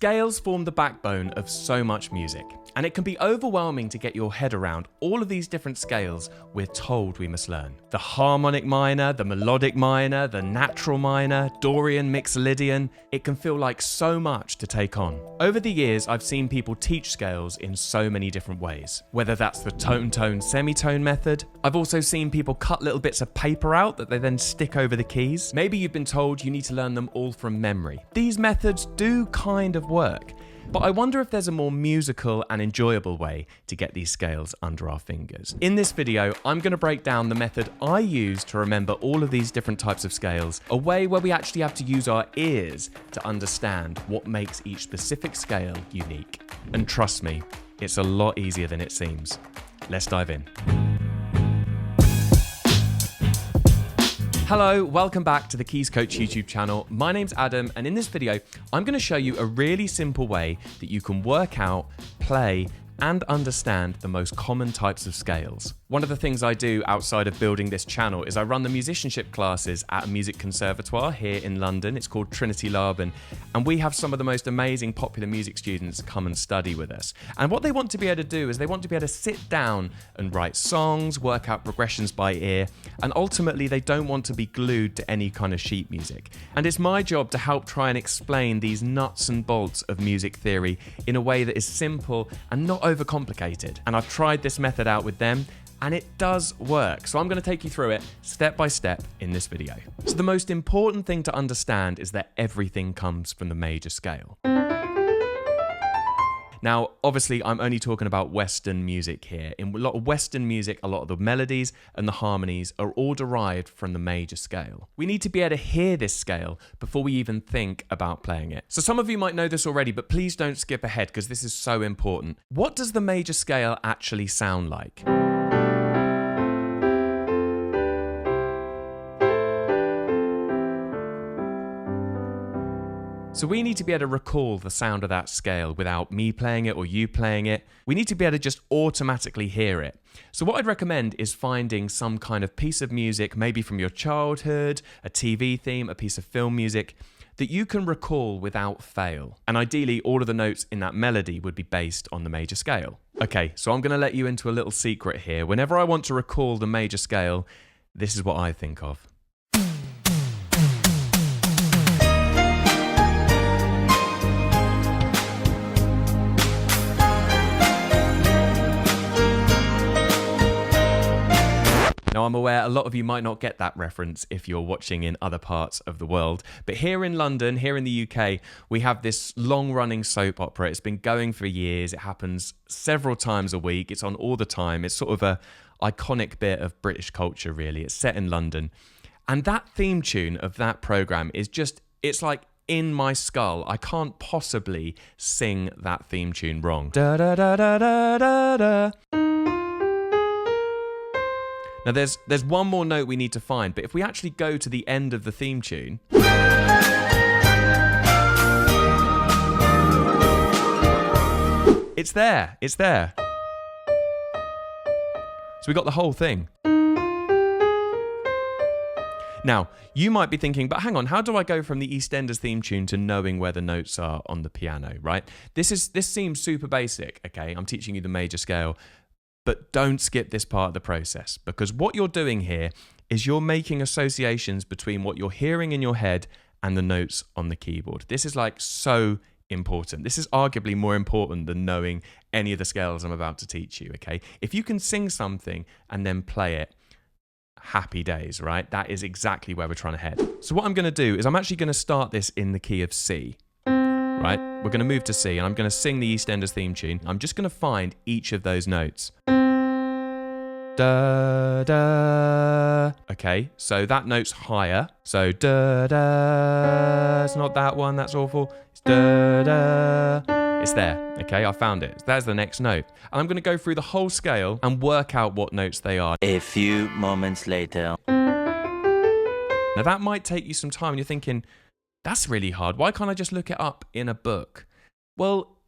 Scales form the backbone of so much music, and it can be overwhelming to get your head around all of these different scales we're told we must learn. The harmonic minor, the melodic minor, the natural minor, Dorian, Mixolydian, it can feel like so much to take on. Over the years, I've seen people teach scales in so many different ways, whether that's the tone-tone, semitone method. I've also seen people cut little bits of paper out that they then stick over the keys. Maybe you've been told you need to learn them all from memory. These methods do kind of work, but I wonder if there's a more musical and enjoyable way to get these scales under our fingers. In this video, I'm going to break down the method I use to remember all of these different types of scales, a way where we actually have to use our ears to understand what makes each specific scale unique. And trust me, it's a lot easier than it seems. Let's dive in. Hello, welcome back to the Keys Coach YouTube channel. My name's Adam, and in this video, I'm going to show you a really simple way that you can work out, play, and understand the most common types of scales. One of the things I do outside of building this channel is I run the musicianship classes at a music conservatoire here in London. It's called Trinity Laban, and we have some of the most amazing popular music students come and study with us. And what they want to be able to do is they want to be able to sit down and write songs, work out progressions by ear, and ultimately they don't want to be glued to any kind of sheet music. And it's my job to help try and explain these nuts and bolts of music theory in a way that is simple and not overcomplicated. And I've tried this method out with them, and it does work. So I'm going to take you through it step by step in this video. So the most important thing to understand is that everything comes from the major scale. Now, obviously, I'm only talking about Western music here. In a lot of Western music, a lot of the melodies and the harmonies are all derived from the major scale. We need to be able to hear this scale before we even think about playing it. So some of you might know this already, but please don't skip ahead because this is so important. What does the major scale actually sound like? So we need to be able to recall the sound of that scale without me playing it or you playing it. We need to be able to just automatically hear it. So what I'd recommend is finding some kind of piece of music, maybe from your childhood, a TV theme, a piece of film music, that you can recall without fail. And ideally, all of the notes in that melody would be based on the major scale. Okay, so I'm going to let you into a little secret here. Whenever I want to recall the major scale, this is what I think of. Now, I'm aware a lot of you might not get that reference if you're watching in other parts of the world, but here in London, here in the UK, we have this long-running soap opera. It's been going for years. It happens several times a week. It's on all the time. It's sort of an iconic bit of British culture, really. It's set in London. And that theme tune of that programme is just, it's like in my skull. I can't possibly sing that theme tune wrong. Da da da da da da da. Now there's one more note we need to find, but if we actually go to the end of the theme tune, it's there. So we got the whole thing. Now, you might be thinking, but hang on, how do I go from the EastEnders theme tune to knowing where the notes are on the piano, right? This seems super basic, okay? I'm teaching you the major scale. But don't skip this part of the process, because what you're doing here is you're making associations between what you're hearing in your head and the notes on the keyboard. This is like so important. This is arguably more important than knowing any of the scales I'm about to teach you, okay? If you can sing something and then play it, happy days, right? That is exactly where we're trying to head. So what I'm going to do is I'm actually going to start this in the key of C. Right, we're going to move to C, and I'm going to sing the EastEnders theme tune. I'm just going to find each of those notes. Da, da. Okay, so that note's higher. So da, da. It's not that one, that's awful. It's da, da. It's there, okay, I found it. There's the next note. And I'm going to go through the whole scale and work out what notes they are. A few moments later. Now that might take you some time, and you're thinking, that's really hard. Why can't I just look it up in a book? Well,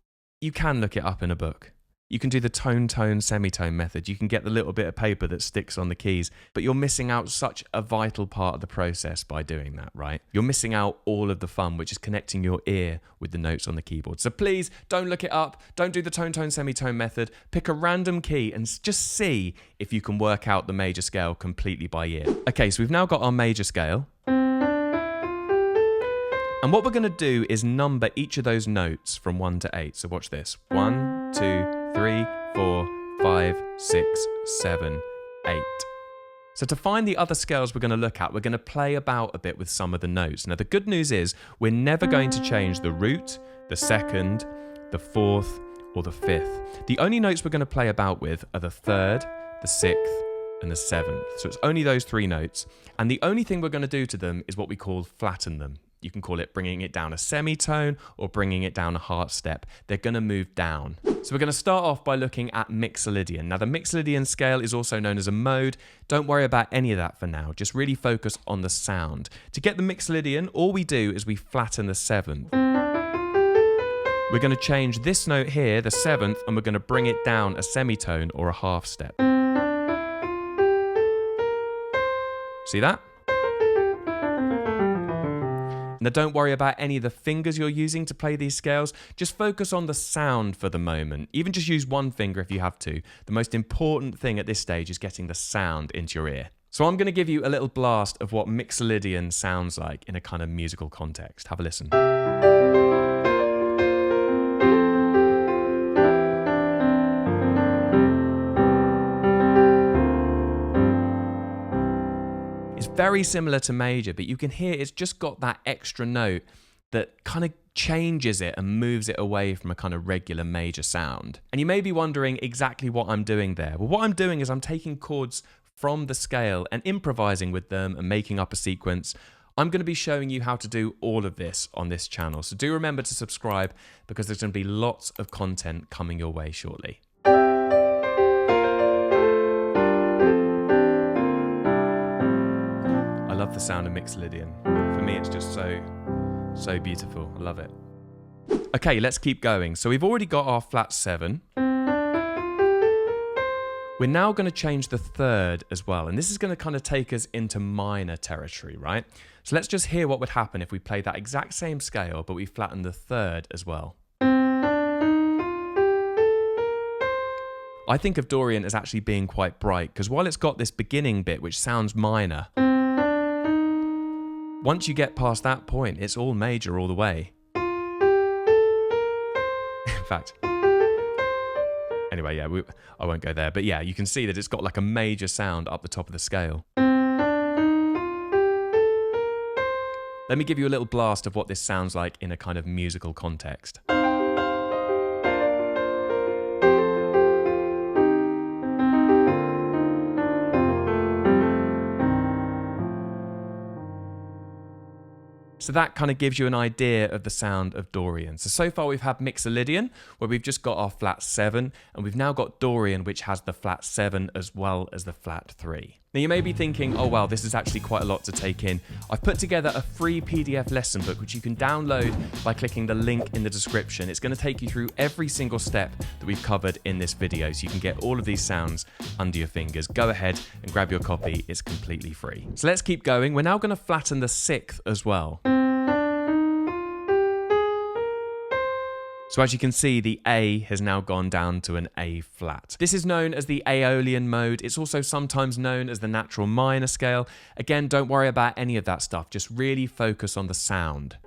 you can look it up in a book. You can do the tone, semitone method. You can get the little bit of paper that sticks on the keys, but you're missing out such a vital part of the process by doing that, right? You're missing out all of the fun, which is connecting your ear with the notes on the keyboard. So please don't look it up. Don't do the tone, semitone method. Pick a random key and just see if you can work out the major scale completely by ear. Okay, so we've now got our major scale. And what we're going to do is number each of those notes from 1 to 8. So watch this. 1, 2, 3, 4, 5, 6, 7, 8. So to find the other scales we're going to look at, we're going to play about a bit with some of the notes. Now the good news is we're never going to change the root, the second, the fourth, or the fifth. The only notes we're going to play about with are the third, the sixth, and the seventh. So it's only those 3 notes. And the only thing we're going to do to them is what we call flatten them. You can call it bringing it down a semitone or bringing it down a half step. They're going to move down. So we're going to start off by looking at Mixolydian. Now the Mixolydian scale is also known as a mode. Don't worry about any of that for now. Just really focus on the sound. To get the Mixolydian, all we do is we flatten the 7th. We're going to change this note here, the 7th, and we're going to bring it down a semitone or a half step. See that? Now don't worry about any of the fingers you're using to play these scales, just focus on the sound for the moment. Even just use one finger if you have to. The most important thing at this stage is getting the sound into your ear. So I'm going to give you a little blast of what Mixolydian sounds like in a kind of musical context. Have a listen. Very similar to major, but you can hear it's just got that extra note that kind of changes it and moves it away from a kind of regular major sound. And you may be wondering exactly what I'm doing there. Well, what I'm doing is I'm taking chords from the scale and improvising with them and making up a sequence. I'm going to be showing you how to do all of this on this channel. So do remember to subscribe because there's going to be lots of content coming your way shortly. I love the sound of Mixolydian. For me, it's just so beautiful. I love it. Okay, let's keep going. So we've already got our flat 7. We're now going to change the 3rd as well. And this is going to kind of take us into minor territory, right? So let's just hear what would happen if we played that exact same scale, but we flattened the 3rd as well. I think of Dorian as actually being quite bright, because while it's got this beginning bit which sounds minor, once you get past that point, it's all major all the way. In fact, anyway, yeah, I won't go there. But yeah, you can see that it's got like a major sound up the top of the scale. Let me give you a little blast of what this sounds like in a kind of musical context. So that kind of gives you an idea of the sound of Dorian. So far we've had Mixolydian, where we've just got our flat 7, and we've now got Dorian, which has the flat 7 as well as the flat 3. Now you may be thinking, oh wow, this is actually quite a lot to take in. I've put together a free PDF lesson book, which you can download by clicking the link in the description. It's going to take you through every single step that we've covered in this video, so you can get all of these sounds under your fingers. Go ahead and grab your copy, it's completely free. So let's keep going. We're now going to flatten the 6th as well. So as you can see, the A has now gone down to an A flat. This is known as the Aeolian mode. It's also sometimes known as the natural minor scale. Again, don't worry about any of that stuff. Just really focus on the sound.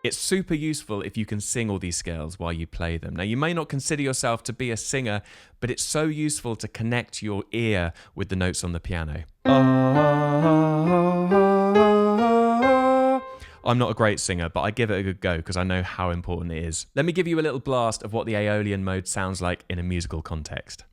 It's super useful if you can sing all these scales while you play them. Now, you may not consider yourself to be a singer, but it's so useful to connect your ear with the notes on the piano. I'm not a great singer, but I give it a good go because I know how important it is. Let me give you a little blast of what the Aeolian mode sounds like in a musical context.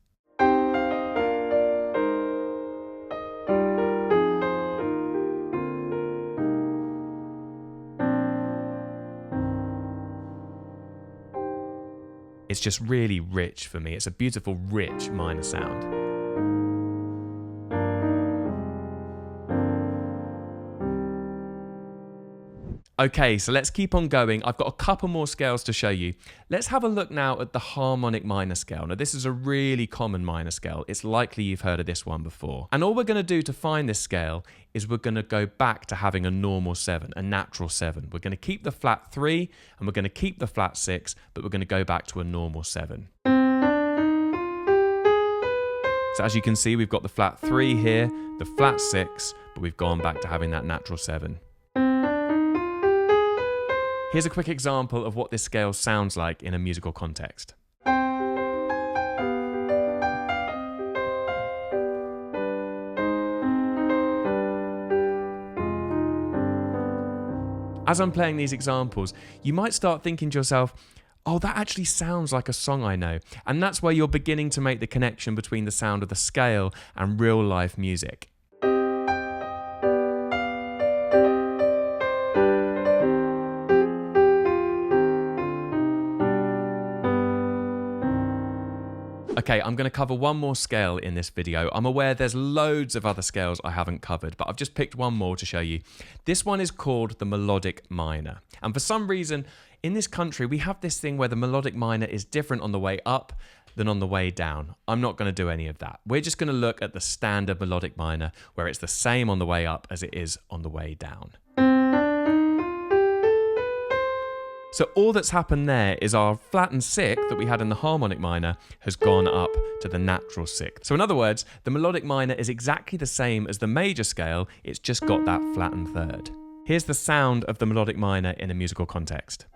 It's just really rich for me. It's a beautiful, rich minor sound. Okay, so let's keep on going. I've got a couple more scales to show you. Let's have a look now at the harmonic minor scale. Now, this is a really common minor scale. It's likely you've heard of this one before. And all we're going to do to find this scale is we're going to go back to having a normal 7, a natural 7. We're going to keep the flat 3 and we're going to keep the flat 6, but we're going to go back to a normal 7. So as you can see, we've got the flat 3 here, the flat 6, but we've gone back to having that natural 7. Here's a quick example of what this scale sounds like in a musical context. As I'm playing these examples, you might start thinking to yourself, oh, that actually sounds like a song I know. And that's where you're beginning to make the connection between the sound of the scale and real life music. Okay, I'm going to cover one more scale in this video. I'm aware there's loads of other scales I haven't covered, but I've just picked one more to show you. This one is called the Melodic Minor. And for some reason, in this country, we have this thing where the Melodic Minor is different on the way up than on the way down. I'm not going to do any of that. We're just going to look at the standard Melodic Minor, where it's the same on the way up as it is on the way down. So all that's happened there is our flattened 6th that we had in the harmonic minor has gone up to the natural 6th. So in other words, the melodic minor is exactly the same as the major scale, it's just got that flattened 3rd. Here's the sound of the melodic minor in a musical context.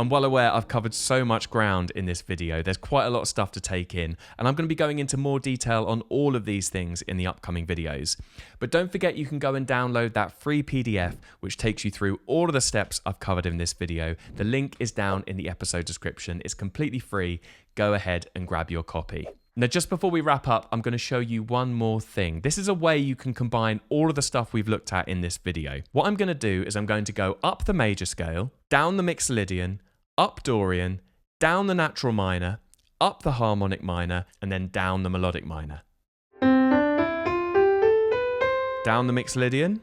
I'm well aware I've covered so much ground in this video. There's quite a lot of stuff to take in, and I'm going to be going into more detail on all of these things in the upcoming videos. But don't forget you can go and download that free PDF which takes you through all of the steps I've covered in this video. The link is down in the episode description. It's completely free. Go ahead and grab your copy. Now, just before we wrap up, I'm going to show you one more thing. This is a way you can combine all of the stuff we've looked at in this video. What I'm going to do is I'm going to go up the major scale, down the Mixolydian, up Dorian, down the natural minor, up the harmonic minor, and then down the melodic minor. Down the Mixolydian,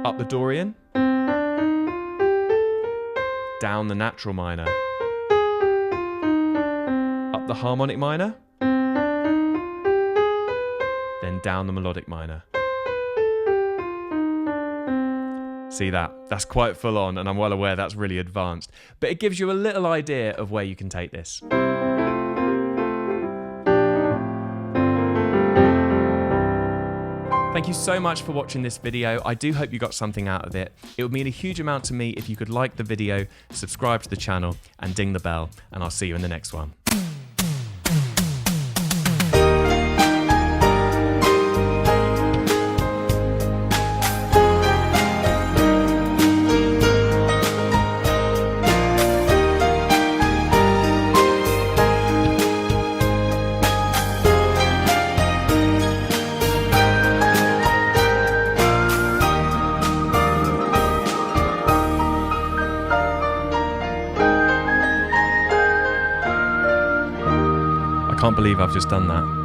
up the Dorian, down the natural minor, up the harmonic minor, then down the melodic minor. See that? That's quite full on, and I'm well aware that's really advanced, but it gives you a little idea of where you can take this. Thank you so much for watching this video. I do hope you got something out of it. It would mean a huge amount to me if you could like the video, subscribe to the channel, and ding the bell, and I'll see you in the next one. I can't believe I've just done that.